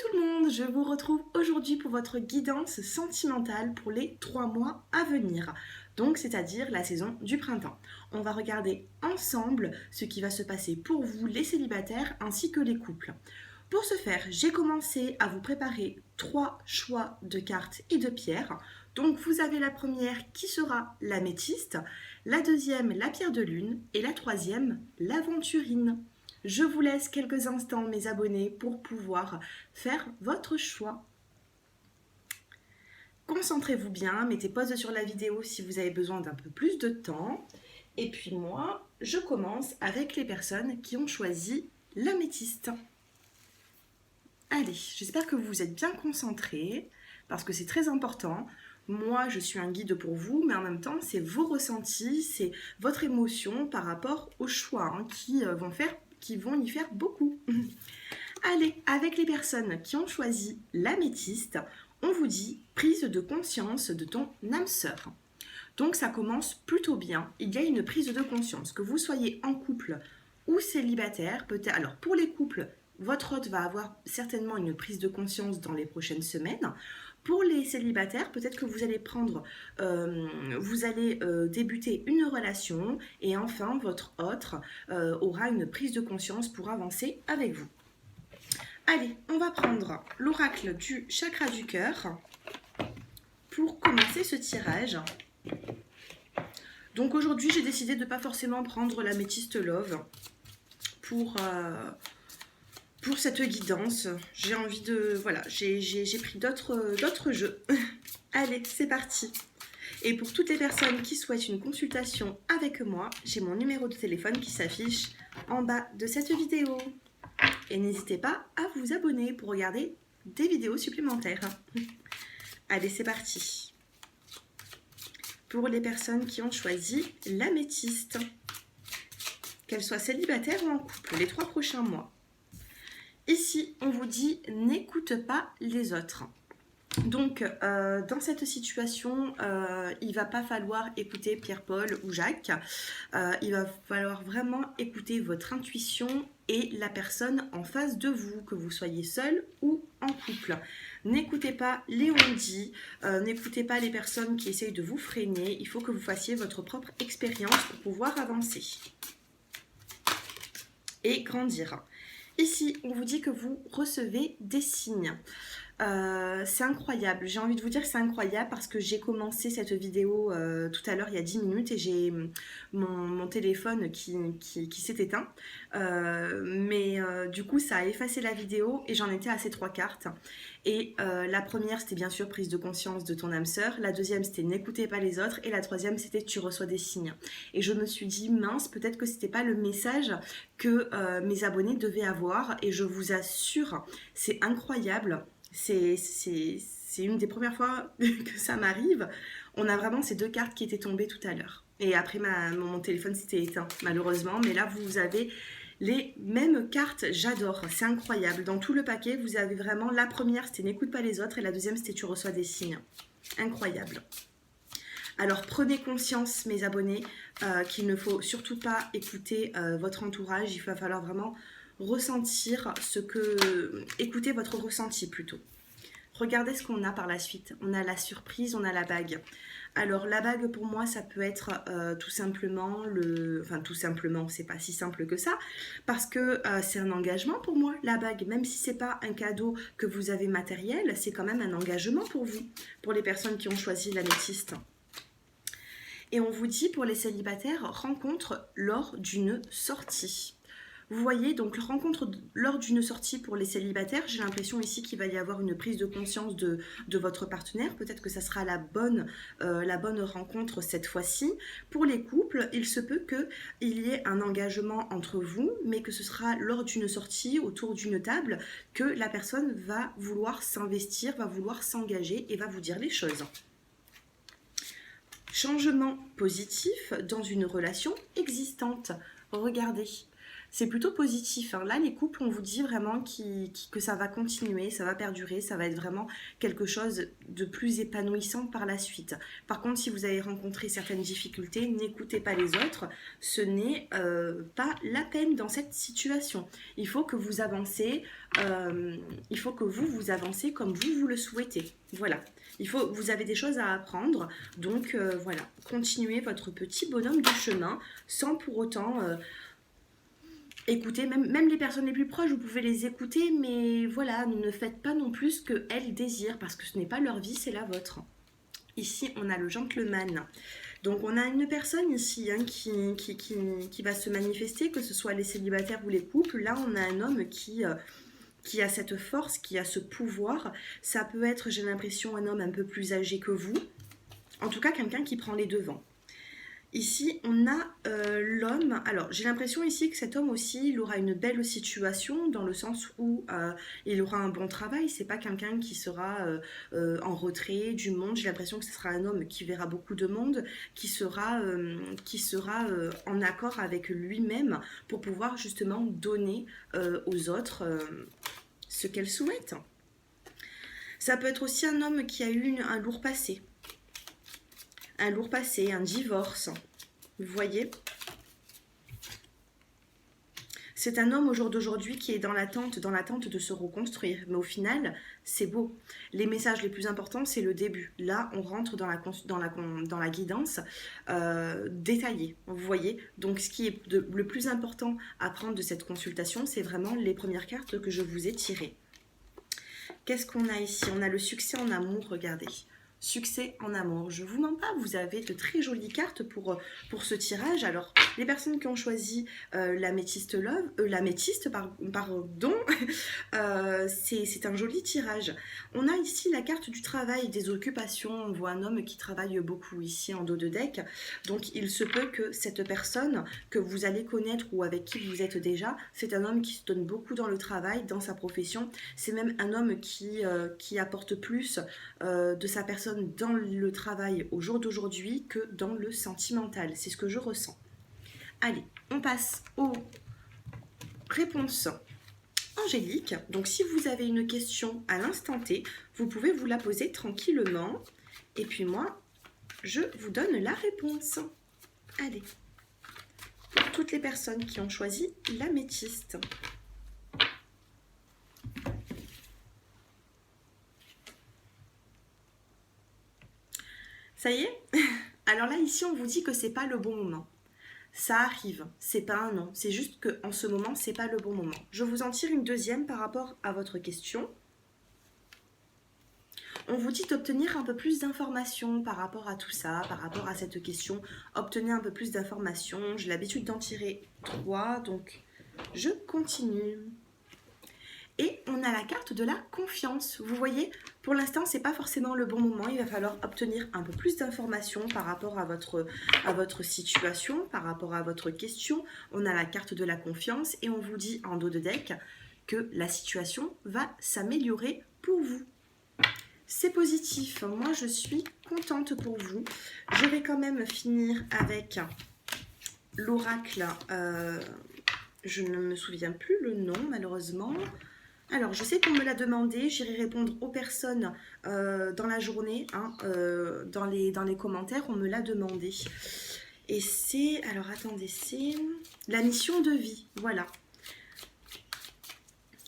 tout le monde, je vous retrouve aujourd'hui pour votre guidance sentimentale pour les 3 mois à venir, donc c'est-à-dire la saison du printemps. On va regarder ensemble ce qui va se passer pour vous les célibataires ainsi que les couples. Pour ce faire, j'ai commencé à vous préparer 3 choix de cartes et de pierres. Donc vous avez la première qui sera l'améthyste, la deuxième la pierre de lune et la troisième l'aventurine. Je vous laisse quelques instants, mes abonnés, pour pouvoir faire votre choix. Concentrez-vous bien, mettez pause sur la vidéo si vous avez besoin d'un peu plus de temps. Et puis moi, je commence avec les personnes qui ont choisi l'améthyste. Allez, j'espère que vous êtes bien concentrés, parce que c'est très important. Moi, je suis un guide pour vous, mais en même temps, c'est vos ressentis, c'est votre émotion par rapport aux choix qui vont y faire beaucoup. Allez, avec les personnes qui ont choisi l'améthyste, on vous dit prise de conscience de ton âme sœur. Donc ça commence plutôt bien, il y a une prise de conscience, que vous soyez en couple ou célibataire, peut-être. Alors pour les couples, votre hôte va avoir certainement une prise de conscience dans les prochaines semaines. Pour les célibataires, peut-être que vous allez débuter une relation et enfin votre hôte aura une prise de conscience pour avancer avec vous. Allez, on va prendre l'oracle du chakra du cœur pour commencer ce tirage. Donc aujourd'hui, j'ai décidé de ne pas forcément prendre l'améthyste love pour cette guidance. J'ai envie de... Voilà, j'ai pris d'autres jeux. Allez, c'est parti. Et pour toutes les personnes qui souhaitent une consultation avec moi, j'ai mon numéro de téléphone qui s'affiche en bas de cette vidéo. Et n'hésitez pas à vous abonner pour regarder des vidéos supplémentaires. Allez, c'est parti. Pour les personnes qui ont choisi l'améthyste, qu'elles soient célibataires ou en couple, les 3 prochains mois. Ici, on vous dit « n'écoute pas les autres ». Donc, dans cette situation, il ne va pas falloir écouter Pierre-Paul ou Jacques. Il va falloir vraiment écouter votre intuition et la personne en face de vous, que vous soyez seul ou en couple. N'écoutez pas les on-dit, n'écoutez pas les personnes qui essayent de vous freiner. Il faut que vous fassiez votre propre expérience pour pouvoir avancer et grandir. Ici, on vous dit que vous recevez des signes. C'est incroyable, j'ai envie de vous dire que c'est incroyable parce que j'ai commencé cette vidéo tout à l'heure il y a 10 minutes et j'ai mon téléphone qui s'est éteint mais du coup ça a effacé la vidéo et j'en étais à ces 3 cartes et la première c'était bien sûr prise de conscience de ton âme sœur, la deuxième c'était n'écoutez pas les autres et la troisième c'était tu reçois des signes et je me suis dit mince peut-être que c'était pas le message que mes abonnés devaient avoir et je vous assure c'est incroyable. C'est une des premières fois que ça m'arrive. On a vraiment ces 2 cartes qui étaient tombées tout à l'heure. Et après, mon téléphone s'était éteint, malheureusement. Mais là, vous avez les mêmes cartes. J'adore, c'est incroyable. Dans tout le paquet, vous avez vraiment... La première, c'était n'écoute pas les autres. Et la deuxième, c'était tu reçois des signes. Incroyable. Alors, prenez conscience, mes abonnés, qu'il ne faut surtout pas écouter votre entourage. Il va falloir vraiment... ressentir écoutez votre ressenti plutôt. Regardez ce qu'on a par la suite. On a la surprise, on a la bague. Alors la bague pour moi ça peut être tout simplement tout simplement c'est pas si simple que ça parce que c'est un engagement pour moi la bague, même si c'est pas un cadeau que vous avez matériel, c'est quand même un engagement pour vous, pour les personnes qui ont choisi l'améthyste. Et on vous dit pour les célibataires, rencontre lors d'une sortie. Vous voyez, donc rencontre lors d'une sortie pour les célibataires, j'ai l'impression ici qu'il va y avoir une prise de conscience de votre partenaire. Peut-être que ça sera la bonne rencontre cette fois-ci. Pour les couples, il se peut qu'il y ait un engagement entre vous, mais que ce sera lors d'une sortie, autour d'une table, que la personne va vouloir s'investir, va vouloir s'engager et va vous dire les choses. Changement positif dans une relation existante. Regardez. c'est plutôt positif, hein. Là, les couples, on vous dit vraiment que ça va continuer, ça va perdurer, ça va être vraiment quelque chose de plus épanouissant par la suite. Par contre, si vous avez rencontré certaines difficultés, n'écoutez pas les autres. Ce n'est pas la peine dans cette situation. Il faut que vous avancez, il faut que vous avancez comme vous le souhaitez. Voilà. Vous avez des choses à apprendre, donc voilà, continuez votre petit bonhomme de chemin sans pour autant écouter, même les personnes les plus proches, vous pouvez les écouter, mais voilà, ne faites pas non plus ce qu'elles désirent, parce que ce n'est pas leur vie, c'est la vôtre. Ici, on a le gentleman. Donc, on a une personne ici hein, qui va se manifester, que ce soit les célibataires ou les couples. Là, on a un homme qui a cette force, qui a ce pouvoir. Ça peut être, j'ai l'impression, un homme un peu plus âgé que vous. En tout cas, quelqu'un qui prend les devants. Ici, on a l'homme. Alors, j'ai l'impression ici que cet homme aussi, il aura une belle situation dans le sens où il aura un bon travail. C'est pas quelqu'un qui sera en retrait du monde. J'ai l'impression que ce sera un homme qui verra beaucoup de monde, qui sera en accord avec lui-même pour pouvoir justement donner aux autres ce qu'elle souhaite. Ça peut être aussi un homme qui a eu un lourd passé. Un lourd passé, un divorce. Vous voyez? C'est un homme au jour d'aujourd'hui qui est dans l'attente de se reconstruire. Mais au final, c'est beau. Les messages les plus importants, c'est le début. Là, on rentre dans la guidance détaillée. Vous voyez? Donc, ce qui est le plus important à prendre de cette consultation, c'est vraiment les premières cartes que je vous ai tirées. Qu'est-ce qu'on a ici? On a le succès en amour, regardez. Succès en amour. Je vous mens pas, vous avez de très jolies cartes pour ce tirage. Alors, les personnes qui ont choisi l'améthyste love, pardon, c'est un joli tirage. On a ici la carte du travail, des occupations. On voit un homme qui travaille beaucoup ici en dos de deck. Donc, il se peut que cette personne que vous allez connaître ou avec qui vous êtes déjà, c'est un homme qui se donne beaucoup dans le travail, dans sa profession. C'est même un homme qui apporte plus de sa personne dans le travail au jour d'aujourd'hui que dans le sentimental. C'est ce que je ressens. Allez, on passe aux réponses angéliques. Donc, si vous avez une question à l'instant T, vous pouvez vous la poser tranquillement. Et puis moi, je vous donne la réponse. Allez. Pour toutes les personnes qui ont choisi l'améthyste. Ça y est? Alors là, ici, on vous dit que c'est pas le bon moment. Ça arrive, c'est pas un non, c'est juste qu'en ce moment, c'est pas le bon moment. Je vous en tire une deuxième par rapport à votre question. On vous dit d'obtenir un peu plus d'informations par rapport à tout ça, par rapport à cette question. Obtenez un peu plus d'informations. J'ai l'habitude d'en tirer 3, donc je continue. Et on a la carte de la confiance. Vous voyez, pour l'instant, ce n'est pas forcément le bon moment. Il va falloir obtenir un peu plus d'informations par rapport à votre situation, par rapport à votre question. On a la carte de la confiance et on vous dit en dos de deck que la situation va s'améliorer pour vous. C'est positif. Moi, je suis contente pour vous. Je vais quand même finir avec l'oracle. Je ne me souviens plus le nom, malheureusement. Alors, je sais qu'on me l'a demandé, j'irai répondre aux personnes dans la journée, hein, dans les commentaires, on me l'a demandé. Et c'est, alors attendez, c'est la mission de vie, voilà.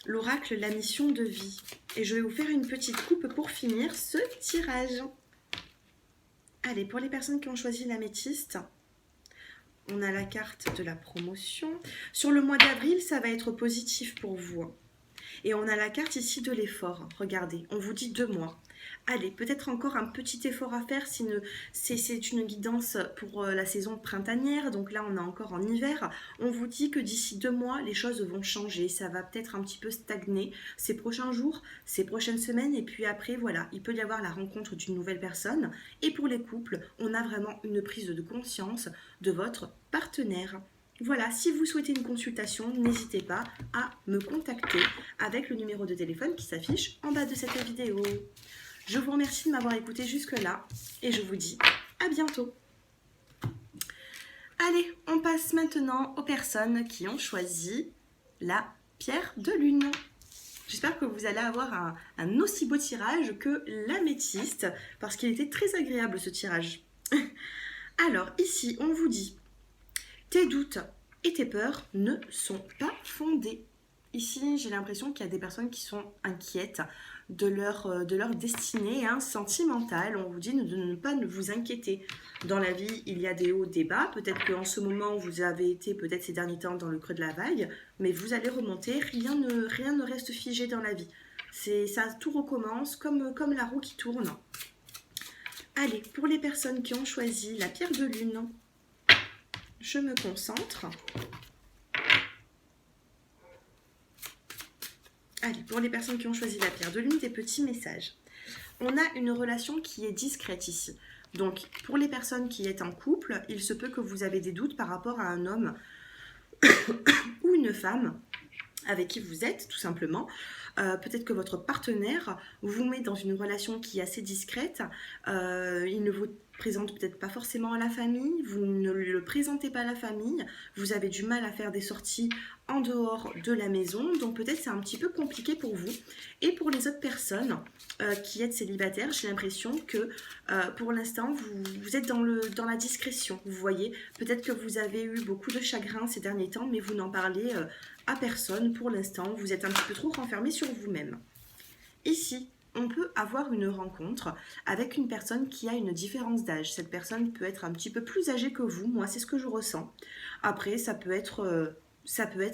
L'oracle, la mission de vie. Et je vais vous faire une petite coupe pour finir ce tirage. Allez, pour les personnes qui ont choisi l'améthyste, on a la carte de la promotion. Sur le mois d'avril, ça va être positif pour vous. Et on a la carte ici de l'effort. Regardez, on vous dit 2 mois. Allez, peut-être encore un petit effort à faire. C'est une guidance pour la saison printanière. Donc là, on est encore en hiver. On vous dit que d'ici 2 mois, les choses vont changer. Ça va peut-être un petit peu stagner ces prochains jours, ces prochaines semaines. Et puis après, voilà, il peut y avoir la rencontre d'une nouvelle personne. Et pour les couples, on a vraiment une prise de conscience de votre partenaire. Voilà, si vous souhaitez une consultation, n'hésitez pas à me contacter avec le numéro de téléphone qui s'affiche en bas de cette vidéo. Je vous remercie de m'avoir écouté jusque-là et je vous dis à bientôt. Allez, on passe maintenant aux personnes qui ont choisi la pierre de lune. J'espère que vous allez avoir un aussi beau tirage que l'améthyste, parce qu'il était très agréable ce tirage. Alors ici, on vous dit, tes doutes et tes peurs ne sont pas fondés. Ici, j'ai l'impression qu'il y a des personnes qui sont inquiètes de leur destinée sentimentale. On vous dit de ne pas vous inquiéter. Dans la vie, il y a des hauts, des bas. Peut-être qu'en ce moment, vous avez été peut-être ces derniers temps dans le creux de la vague, mais vous allez remonter. Rien ne reste figé dans la vie. Ça, tout recommence comme la roue qui tourne. Allez, pour les personnes qui ont choisi la pierre de lune, je me concentre. Allez, pour les personnes qui ont choisi la pierre de lune, des petits messages. On a une relation qui est discrète ici. Donc, pour les personnes qui êtes en couple, il se peut que vous avez des doutes par rapport à un homme ou une femme avec qui vous êtes, tout simplement. Peut-être que votre partenaire vous met dans une relation qui est assez discrète. Il ne vous présente peut-être pas forcément à la famille, vous ne le présentez pas à la famille, vous avez du mal à faire des sorties en dehors de la maison, donc peut-être c'est un petit peu compliqué pour vous. Et pour les autres personnes qui êtes célibataires, j'ai l'impression que pour l'instant vous êtes dans la discrétion, vous voyez. Peut-être que vous avez eu beaucoup de chagrin ces derniers temps, mais vous n'en parlez à personne pour l'instant, vous êtes un petit peu trop renfermé sur vous-même. Ici, on peut avoir une rencontre avec une personne qui a une différence d'âge. Cette personne peut être un petit peu plus âgée que vous, moi c'est ce que je ressens. Après, ça peut être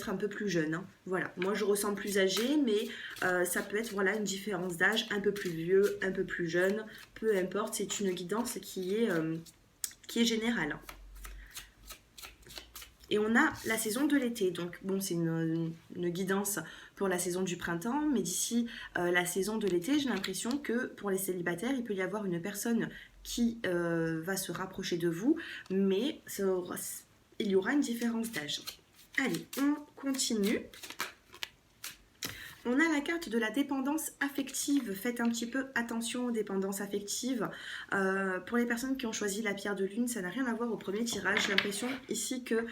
un peu plus jeune. Voilà, moi je ressens plus âgé, mais ça peut être voilà, une différence d'âge, un peu plus vieux, un peu plus jeune, peu importe, c'est une guidance qui est générale. Et on a la saison de l'été, donc bon, c'est une guidance pour la saison du printemps, mais d'ici la saison de l'été, j'ai l'impression que pour les célibataires, il peut y avoir une personne qui va se rapprocher de vous, mais il y aura une différence d'âge. Allez, on continue. On a la carte de la dépendance affective. Faites un petit peu attention aux dépendances affectives. Pour les personnes qui ont choisi la pierre de lune, ça n'a rien à voir au premier tirage. J'ai l'impression ici que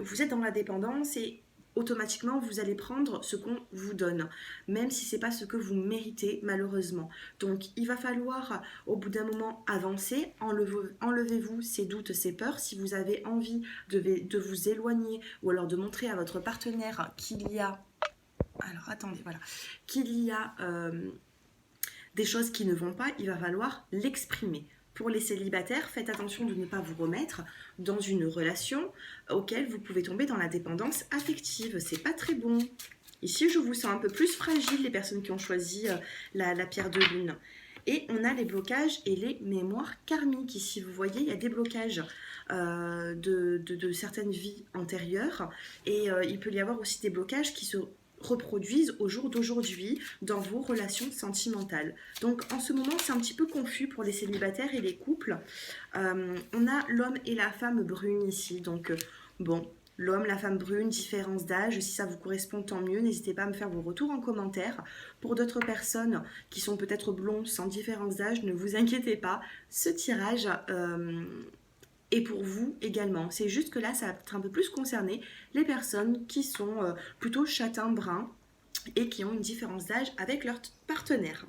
vous êtes dans la dépendance et automatiquement vous allez prendre ce qu'on vous donne, même si ce n'est pas ce que vous méritez malheureusement. Donc il va falloir au bout d'un moment avancer, enlevez-vous ces doutes, ces peurs. Si vous avez envie de vous éloigner ou alors de montrer à votre partenaire qu'il y a des choses qui ne vont pas, il va falloir l'exprimer. Pour les célibataires, faites attention de ne pas vous remettre dans une relation auquel vous pouvez tomber dans la dépendance affective. C'est pas très bon. Ici, je vous sens un peu plus fragile, les personnes qui ont choisi la pierre de lune. Et on a les blocages et les mémoires karmiques. Ici, vous voyez, il y a des blocages de certaines vies antérieures. Et il peut y avoir aussi des blocages qui se reproduisent au jour d'aujourd'hui dans vos relations sentimentales. Donc en ce moment c'est un petit peu confus pour les célibataires et les couples. On a l'homme et la femme brune ici, donc bon, l'homme, la femme brune, différence d'âge, si ça vous correspond tant mieux, n'hésitez pas à me faire vos retours en commentaire. Pour d'autres personnes qui sont peut-être blondes sans différence d'âge, ne vous inquiétez pas, ce tirage et pour vous également. C'est juste que là, ça va être un peu plus concerné les personnes qui sont plutôt châtain-brun et qui ont une différence d'âge avec leur partenaire.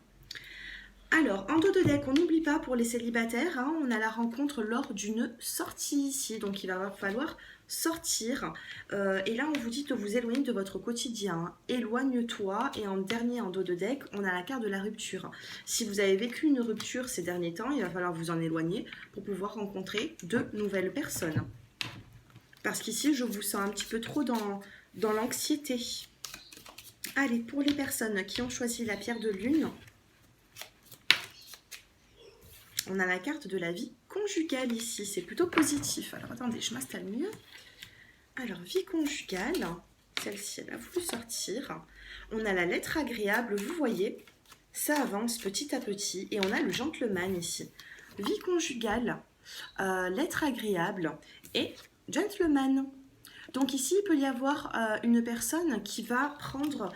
Alors, en dos de deck, on n'oublie pas pour les célibataires, on a la rencontre lors d'une sortie ici. Donc, il va falloir sortir. Et là, on vous dit de vous éloigner de votre quotidien. Éloigne-toi. Et en dernier, en dos de deck, on a la carte de la rupture. Si vous avez vécu une rupture ces derniers temps, il va falloir vous en éloigner pour pouvoir rencontrer de nouvelles personnes. Parce qu'ici, je vous sens un petit peu trop dans l'anxiété. Allez, pour les personnes qui ont choisi la pierre de lune, on a la carte de la vie conjugale ici, c'est plutôt positif. Alors attendez, je m'installe mieux. Alors, vie conjugale, celle-ci, elle a voulu sortir. On a la lettre agréable, vous voyez, ça avance petit à petit. Et on a le gentleman ici. Vie conjugale, lettre agréable et gentleman. Donc ici, il peut y avoir une personne qui va prendre,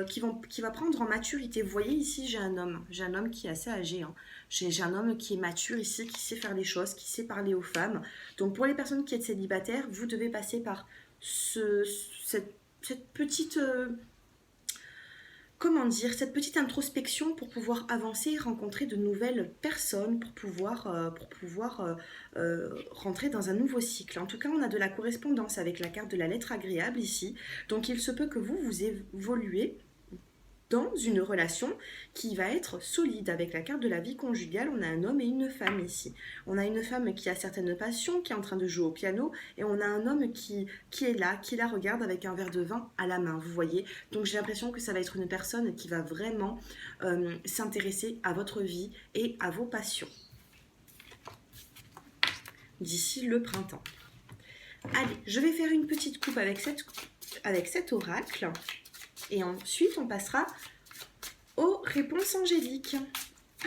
qui va prendre en maturité. Vous voyez ici, j'ai un homme qui est assez âgé, hein. J'ai un homme qui est mature ici, qui sait faire les choses, qui sait parler aux femmes. Donc pour les personnes qui êtes célibataires, vous devez passer par ce, cette petite, comment dire, cette petite introspection pour pouvoir avancer et rencontrer de nouvelles personnes, pour pouvoir rentrer dans un nouveau cycle. En tout cas, on a de la correspondance avec la carte de la lettre agréable ici. Donc il se peut que vous évoluez dans une relation qui va être solide. Avec la carte de la vie conjugale, on a un homme et une femme ici. On a une femme qui a certaines passions, qui est en train de jouer au piano, et on a un homme qui est là, qui la regarde avec un verre de vin à la main, vous voyez. Donc j'ai l'impression que ça va être une personne qui va vraiment s'intéresser à votre vie et à vos passions d'ici le printemps. Allez, je vais faire une petite coupe avec cet oracle. Et ensuite, on passera aux réponses angéliques.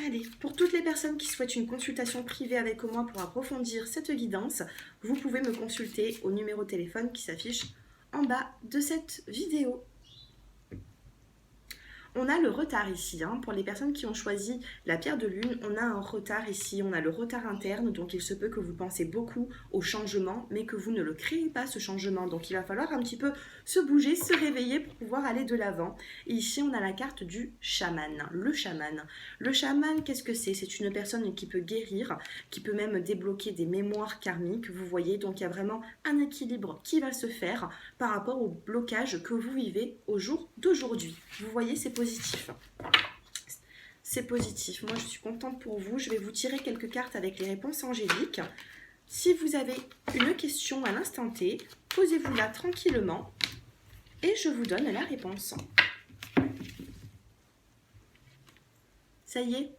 Allez, pour toutes les personnes qui souhaitent une consultation privée avec moi pour approfondir cette guidance, vous pouvez me consulter au numéro de téléphone qui s'affiche en bas de cette vidéo. On a le retard ici, hein. Pour les personnes qui ont choisi la pierre de lune, on a un retard ici, on a le retard interne, donc il se peut que vous pensez beaucoup au changement, mais que vous ne le créez pas ce changement. Donc il va falloir un petit peu se bouger, se réveiller pour pouvoir aller de l'avant. Et ici, on a la carte du chaman, le chaman. Le chaman, qu'est-ce que c'est? C'est une personne qui peut guérir, qui peut même débloquer des mémoires karmiques, vous voyez. Donc il y a vraiment un équilibre qui va se faire par rapport au blocage que vous vivez au jour d'aujourd'hui. Vous voyez, c'est positif. C'est positif. Moi, je suis contente pour vous. Je vais vous tirer quelques cartes avec les réponses angéliques. Si vous avez une question à l'instant T, posez-vous-la tranquillement et je vous donne la réponse. Ça y est?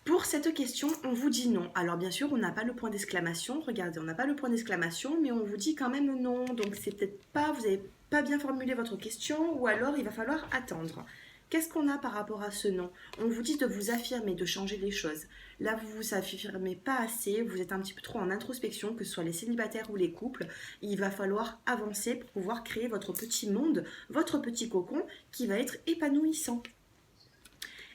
Pour cette question, on vous dit non. Alors bien sûr, on n'a pas le point d'exclamation. Regardez, on n'a pas le point d'exclamation, mais on vous dit quand même non. Donc c'est peut-être pas, vous n'avez pas bien formulé votre question, ou alors il va falloir attendre. Qu'est-ce qu'on a par rapport à ce non? On vous dit de vous affirmer, de changer les choses. Là, vous ne vous affirmez pas assez, vous êtes un petit peu trop en introspection, que ce soit les célibataires ou les couples. Il va falloir avancer pour pouvoir créer votre petit monde, votre petit cocon qui va être épanouissant.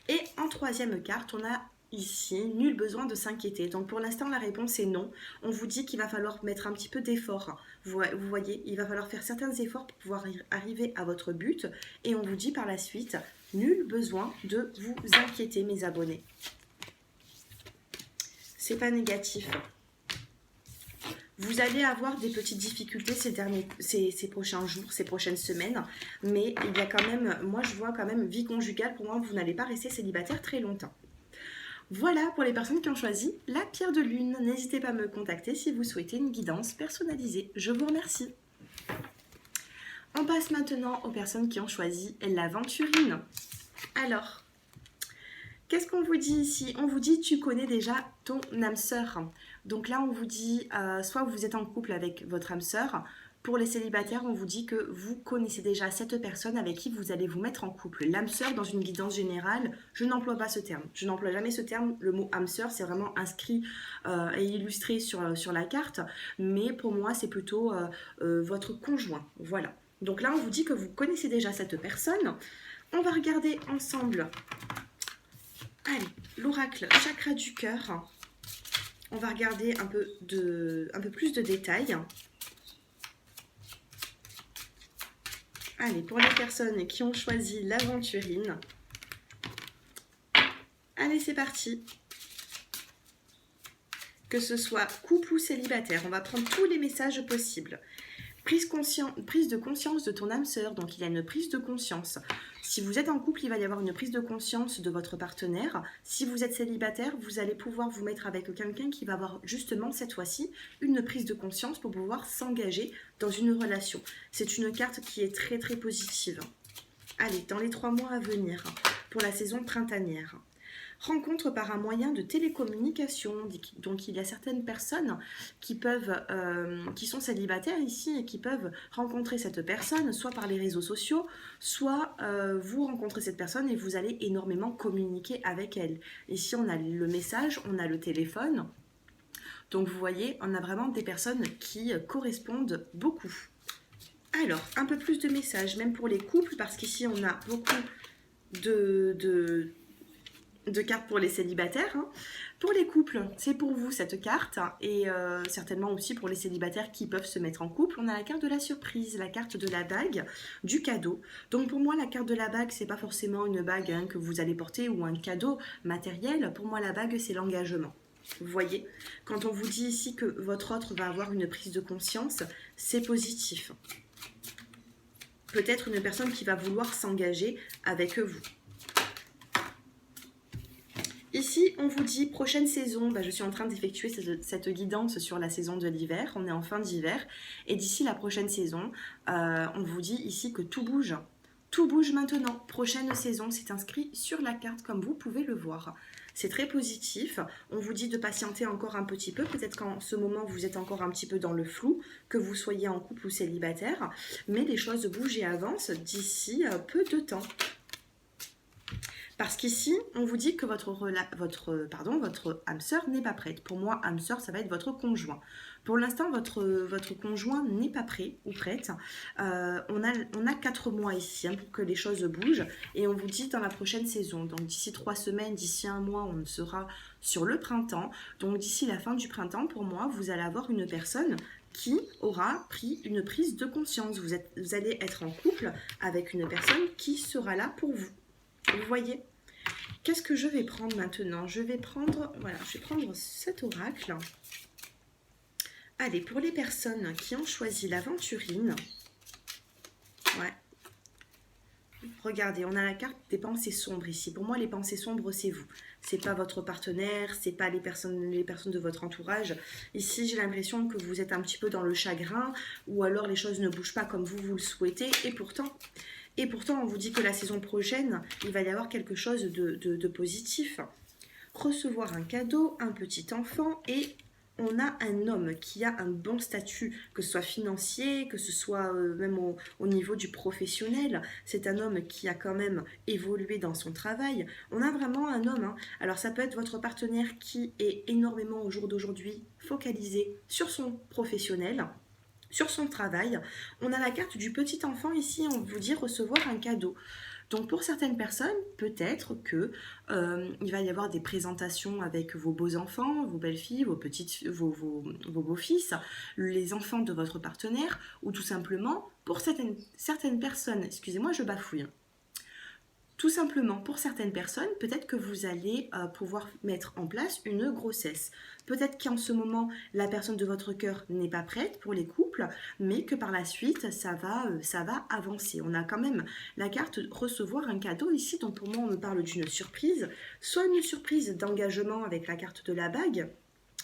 Et en troisième carte, on a ici, nul besoin de s'inquiéter. Donc pour l'instant, la réponse est non. On vous dit qu'il va falloir mettre un petit peu d'effort. Vous voyez, il va falloir faire certains efforts pour pouvoir arriver à votre but. Et on vous dit par la suite, nul besoin de vous inquiéter, mes abonnés. C'est pas négatif. Vous allez avoir des petites difficultés ces prochains jours, ces prochaines semaines, mais il y a quand même, moi je vois quand même vie conjugale, pour moi vous n'allez pas rester célibataire très longtemps. Voilà pour les personnes qui ont choisi la pierre de lune. N'hésitez pas à me contacter si vous souhaitez une guidance personnalisée. Je vous remercie. On passe maintenant aux personnes qui ont choisi l'aventurine. Alors, qu'est-ce qu'on vous dit ici? On vous dit tu connais déjà ton âme sœur. Donc là, on vous dit soit vous êtes en couple avec votre âme sœur. Pour les célibataires, on vous dit que vous connaissez déjà cette personne avec qui vous allez vous mettre en couple. L'âme sœur, dans une guidance générale, je n'emploie pas ce terme. Je n'emploie jamais ce terme. Le mot âme sœur, c'est vraiment inscrit et illustré sur la carte. Mais pour moi, c'est plutôt votre conjoint. Voilà. Donc là, on vous dit que vous connaissez déjà cette personne. On va regarder ensemble. Allez, l'oracle chakra du cœur. On va regarder un peu plus de détails. Allez, pour les personnes qui ont choisi l'aventurine. Allez, c'est parti. Que ce soit couple ou célibataire, on va prendre tous les messages possibles. Prise de conscience de ton âme sœur, donc il y a une prise de conscience. Si vous êtes en couple, il va y avoir une prise de conscience de votre partenaire. Si vous êtes célibataire, vous allez pouvoir vous mettre avec quelqu'un qui va avoir justement cette fois-ci une prise de conscience pour pouvoir s'engager dans une relation. C'est une carte qui est très très positive. Allez, dans les 3 mois à venir, pour la saison printanière. Rencontre par un moyen de télécommunication. Donc il y a certaines personnes qui sont célibataires ici et qui peuvent rencontrer cette personne, soit par les réseaux sociaux, soit vous rencontrez cette personne et vous allez énormément communiquer avec elle. Ici on a le message, on a le téléphone. Donc vous voyez, on a vraiment des personnes qui correspondent beaucoup. Alors, un peu plus de messages, même pour les couples, parce qu'ici on a beaucoup de cartes pour les célibataires. Hein. Pour les couples, c'est pour vous cette carte, et certainement aussi pour les célibataires qui peuvent se mettre en couple. On a la carte de la surprise, la carte de la bague, du cadeau. Donc pour moi, la carte de la bague, c'est pas forcément une bague hein, que vous allez porter ou un cadeau matériel. Pour moi, la bague, c'est l'engagement. Vous voyez, quand on vous dit ici que votre autre va avoir une prise de conscience, c'est positif. Peut-être une personne qui va vouloir s'engager avec vous. Ici, on vous dit prochaine saison, je suis en train d'effectuer cette guidance sur la saison de l'hiver, on est en fin d'hiver, et d'ici la prochaine saison, on vous dit ici que tout bouge. Tout bouge maintenant, prochaine saison, c'est inscrit sur la carte comme vous pouvez le voir. C'est très positif, on vous dit de patienter encore un petit peu, peut-être qu'en ce moment vous êtes encore un petit peu dans le flou, que vous soyez en couple ou célibataire, mais les choses bougent et avancent d'ici peu de temps. Parce qu'ici, on vous dit que votre âme sœur n'est pas prête. Pour moi, âme sœur, ça va être votre conjoint. Pour l'instant, votre conjoint n'est pas prêt ou prête. On a 4 mois ici hein, pour que les choses bougent. Et on vous dit dans la prochaine saison. Donc d'ici 3 semaines, d'ici 1 mois, on sera sur le printemps. Donc d'ici la fin du printemps, pour moi, vous allez avoir une personne qui aura pris une prise de conscience. Vous allez être en couple avec une personne qui sera là pour vous. Vous voyez? Qu'est-ce que je vais prendre maintenant? Je vais prendre cet oracle. Allez, pour les personnes qui ont choisi l'aventurine. Ouais. Regardez, on a la carte des pensées sombres ici. Pour moi, les pensées sombres, c'est vous. C'est pas votre partenaire, c'est pas les personnes de votre entourage. Ici, j'ai l'impression que vous êtes un petit peu dans le chagrin ou alors les choses ne bougent pas comme vous le souhaitez. Et pourtant, on vous dit que la saison prochaine, il va y avoir quelque chose de positif. Recevoir un cadeau, un petit enfant et on a un homme qui a un bon statut, que ce soit financier, que ce soit même au niveau du professionnel. C'est un homme qui a quand même évolué dans son travail. On a vraiment un homme. Hein. Alors ça peut être votre partenaire qui est énormément au jour d'aujourd'hui focalisé sur son professionnel, sur son travail. On a la carte du petit enfant ici, on vous dit recevoir un cadeau. Donc pour certaines personnes, peut-être que il va y avoir des présentations avec vos beaux enfants, vos belles filles, vos beaux-fils, les enfants de votre partenaire, ou tout simplement pour certaines personnes, excusez-moi je bafouille, tout simplement, pour certaines personnes, peut-être que vous allez pouvoir mettre en place une grossesse. Peut-être qu'en ce moment, la personne de votre cœur n'est pas prête pour les couples, mais que par la suite, ça va avancer. On a quand même la carte recevoir un cadeau ici, donc pour moi, on me parle d'une surprise, soit une surprise d'engagement avec la carte de la bague.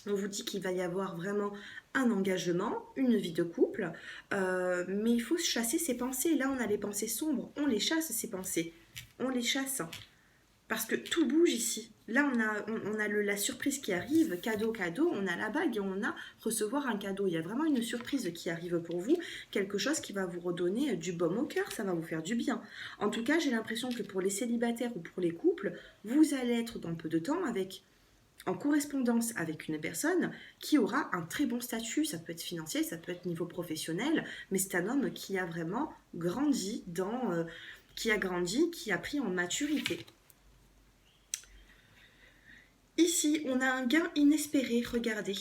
On vous dit qu'il va y avoir vraiment un engagement, une vie de couple, mais il faut chasser ses pensées. Là, on a les pensées sombres, on les chasse, ces pensées. On les chasse. Parce que tout bouge ici. Là, on a la surprise qui arrive, cadeau, on a la bague et on a recevoir un cadeau. Il y a vraiment une surprise qui arrive pour vous, quelque chose qui va vous redonner du baume au cœur, ça va vous faire du bien. En tout cas, j'ai l'impression que pour les célibataires ou pour les couples, vous allez être dans peu de temps en correspondance avec une personne qui aura un très bon statut, ça peut être financier, ça peut être niveau professionnel, mais c'est un homme qui a vraiment grandi qui a pris en maturité. Ici, on a un gain inespéré, regardez.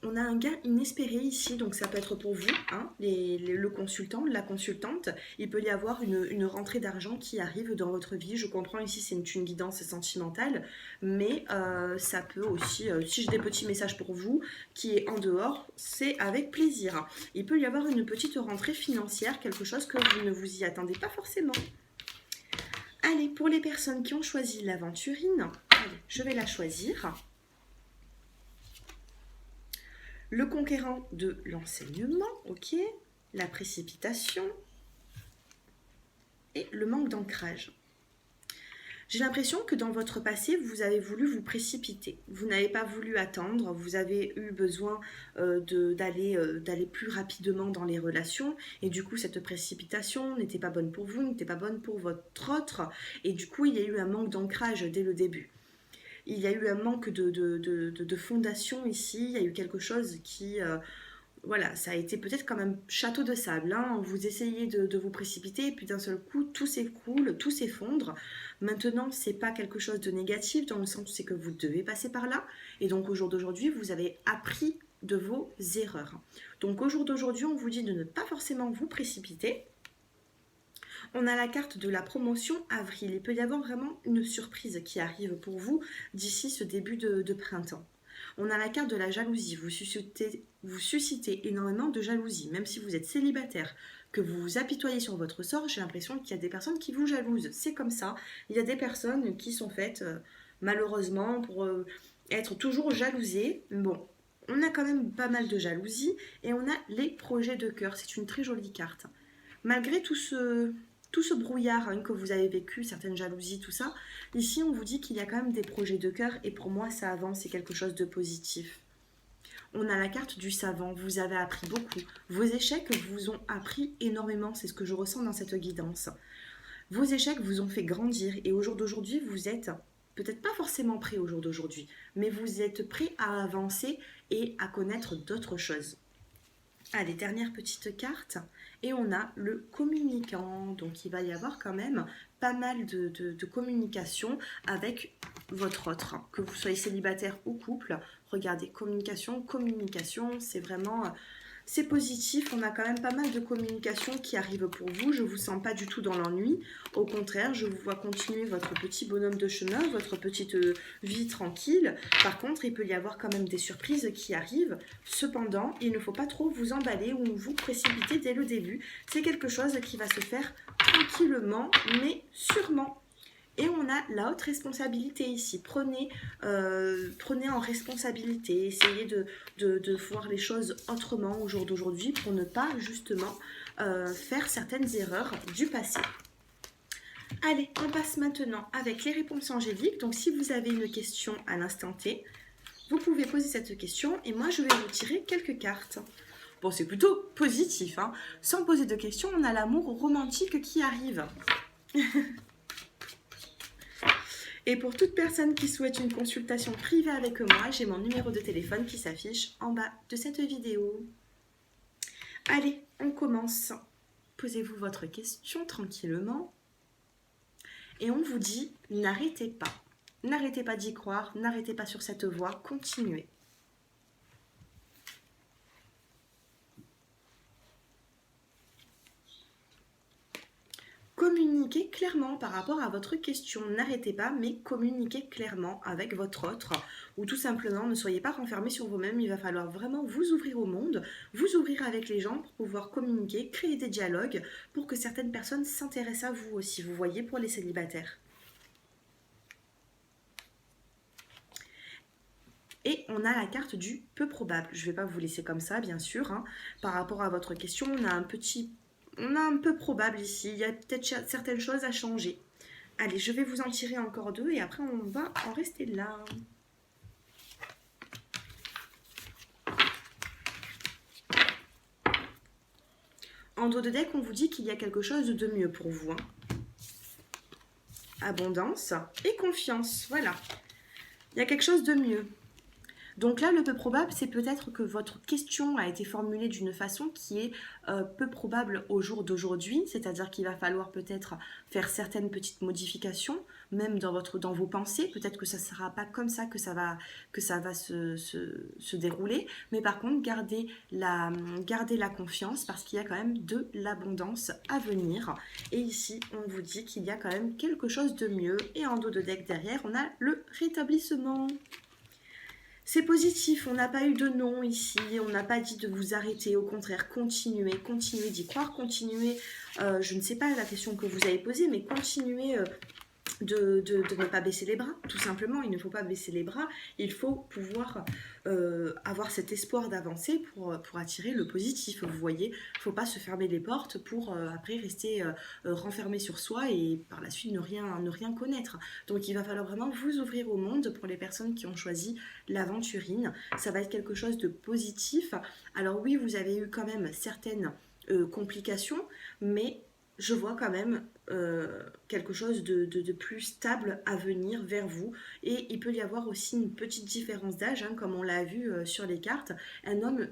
On a un gain inespéré ici, donc ça peut être pour vous, hein, le consultant, la consultante. Il peut y avoir une rentrée d'argent qui arrive dans votre vie. Je comprends ici, c'est une guidance sentimentale, mais ça peut aussi, si j'ai des petits messages pour vous, qui est en dehors, c'est avec plaisir. Il peut y avoir une petite rentrée financière, quelque chose que vous ne vous y attendez pas forcément. Allez, pour les personnes qui ont choisi l'aventurine, je vais la choisir. Le conquérant de l'enseignement, ok. La précipitation et le manque d'ancrage. J'ai l'impression que dans votre passé, vous avez voulu vous précipiter. Vous n'avez pas voulu attendre, vous avez eu besoin d'aller plus rapidement dans les relations. Et du coup, cette précipitation n'était pas bonne pour vous, n'était pas bonne pour votre autre. Et du coup, il y a eu un manque d'ancrage dès le début. il y a eu un manque de fondation ici, il y a eu quelque chose qui... voilà, ça a été peut-être quand même château de sable, hein. Vous essayez de vous précipiter et puis d'un seul coup, tout s'écroule, tout s'effondre. Maintenant, c'est pas quelque chose de négatif dans le sens où c'est que vous devez passer par là. Et donc au jour d'aujourd'hui, vous avez appris de vos erreurs. Donc au jour d'aujourd'hui, on vous dit de ne pas forcément vous précipiter. On a la carte de la promotion avril. Il peut y avoir vraiment une surprise qui arrive pour vous d'ici ce début de printemps. On a la carte de la jalousie. Vous suscitez énormément de jalousie. Même si vous êtes célibataire, que vous vous apitoyez sur votre sort, j'ai l'impression qu'il y a des personnes qui vous jalousent. C'est comme ça. Il y a des personnes qui sont faites, malheureusement, pour être toujours jalousées. Bon, on a quand même pas mal de jalousie. Et on a les projets de cœur. C'est une très jolie carte. Malgré tout ce brouillard, hein, que vous avez vécu, certaines jalousies, tout ça, ici on vous dit qu'il y a quand même des projets de cœur et pour moi ça avance, c'est quelque chose de positif. On a la carte du savant, vous avez appris beaucoup. Vos échecs vous ont appris énormément, c'est ce que je ressens dans cette guidance. Vos échecs vous ont fait grandir et au jour d'aujourd'hui vous êtes peut-être pas forcément prêt au jour d'aujourd'hui, mais vous êtes prêt à avancer et à connaître d'autres choses. Allez, dernière petite carte. Et on a le communicant. Donc, il va y avoir quand même pas mal de communication avec votre autre. Que vous soyez célibataire ou couple. Regardez, communication, c'est vraiment... C'est positif, on a quand même pas mal de communication qui arrive pour vous. Je ne vous sens pas du tout dans l'ennui. Au contraire, je vous vois continuer votre petit bonhomme de chemin, votre petite vie tranquille. Par contre, il peut y avoir quand même des surprises qui arrivent. Cependant, il ne faut pas trop vous emballer ou vous précipiter dès le début. C'est quelque chose qui va se faire tranquillement, mais sûrement. Et on a la haute responsabilité ici. Prenez en responsabilité, essayez de voir les choses autrement au jour d'aujourd'hui pour ne pas justement faire certaines erreurs du passé. Allez, on passe maintenant avec les réponses angéliques. Donc si vous avez une question à l'instant T, vous pouvez poser cette question et moi je vais vous tirer quelques cartes. Bon, c'est plutôt positif, hein. Sans poser de questions, on a l'amour romantique qui arrive. Et pour toute personne qui souhaite une consultation privée avec moi, j'ai mon numéro de téléphone qui s'affiche en bas de cette vidéo. Allez, on commence. Posez-vous votre question tranquillement. Et on vous dit, n'arrêtez pas. N'arrêtez pas d'y croire, n'arrêtez pas sur cette voie, continuez. Communiquez clairement par rapport à votre question. N'arrêtez pas, mais communiquez clairement avec votre autre. Ou tout simplement, ne soyez pas renfermés sur vous-même. Il va falloir vraiment vous ouvrir au monde, vous ouvrir avec les gens pour pouvoir communiquer, créer des dialogues, pour que certaines personnes s'intéressent à vous aussi. Vous voyez, pour les célibataires. Et on a la carte du peu probable. Je ne vais pas vous laisser comme ça, bien sûr, hein. Par rapport à votre question, on a un peu probable ici. Il y a peut-être certaines choses à changer. Allez, je vais vous en tirer encore deux et après on va en rester là. En dos de deck, on vous dit qu'il y a quelque chose de mieux pour vous, hein. Abondance et confiance, voilà. Il y a quelque chose de mieux. Donc là, le peu probable, c'est peut-être que votre question a été formulée d'une façon qui est peu probable au jour d'aujourd'hui, c'est-à-dire qu'il va falloir peut-être faire certaines petites modifications, même dans vos pensées. Peut-être que ça ne sera pas comme ça que ça va se dérouler, mais par contre, gardez la confiance parce qu'il y a quand même de l'abondance à venir. Et ici, on vous dit qu'il y a quand même quelque chose de mieux. Et en dos de deck derrière, on a le rétablissement. C'est positif, on n'a pas eu de non ici, on n'a pas dit de vous arrêter, au contraire, continuez d'y croire, continuez, je ne sais pas la question que vous avez posée, mais continuez de ne pas baisser les bras, tout simplement. Il ne faut pas baisser les bras, il faut pouvoir avoir cet espoir d'avancer pour attirer le positif, vous voyez. Il ne faut pas se fermer les portes pour après rester renfermé sur soi et par la suite ne rien connaître. Donc il va falloir vraiment vous ouvrir au monde pour les personnes qui ont choisi l'aventurine. Ça va être quelque chose de positif. Alors oui, vous avez eu quand même certaines complications, mais je vois quand même quelque chose de plus stable à venir vers vous. Et il peut y avoir aussi une petite différence d'âge, hein, comme on l'a vu sur les cartes. Un homme,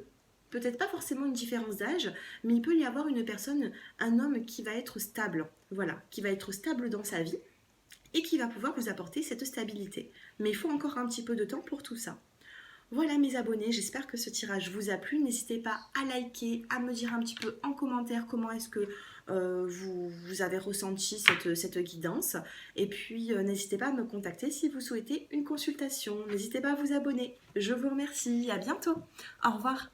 peut-être pas forcément une différence d'âge, mais il peut y avoir une personne, un homme qui va être stable. Voilà, qui va être stable dans sa vie et qui va pouvoir vous apporter cette stabilité. Mais il faut encore un petit peu de temps pour tout ça. Voilà mes abonnés, j'espère que ce tirage vous a plu. N'hésitez pas à liker, à me dire un petit peu en commentaire comment est-ce que vous avez ressenti cette guidance. Et puis n'hésitez pas à me contacter si vous souhaitez une consultation. N'hésitez pas à vous abonner. Je vous remercie, à bientôt. Au revoir.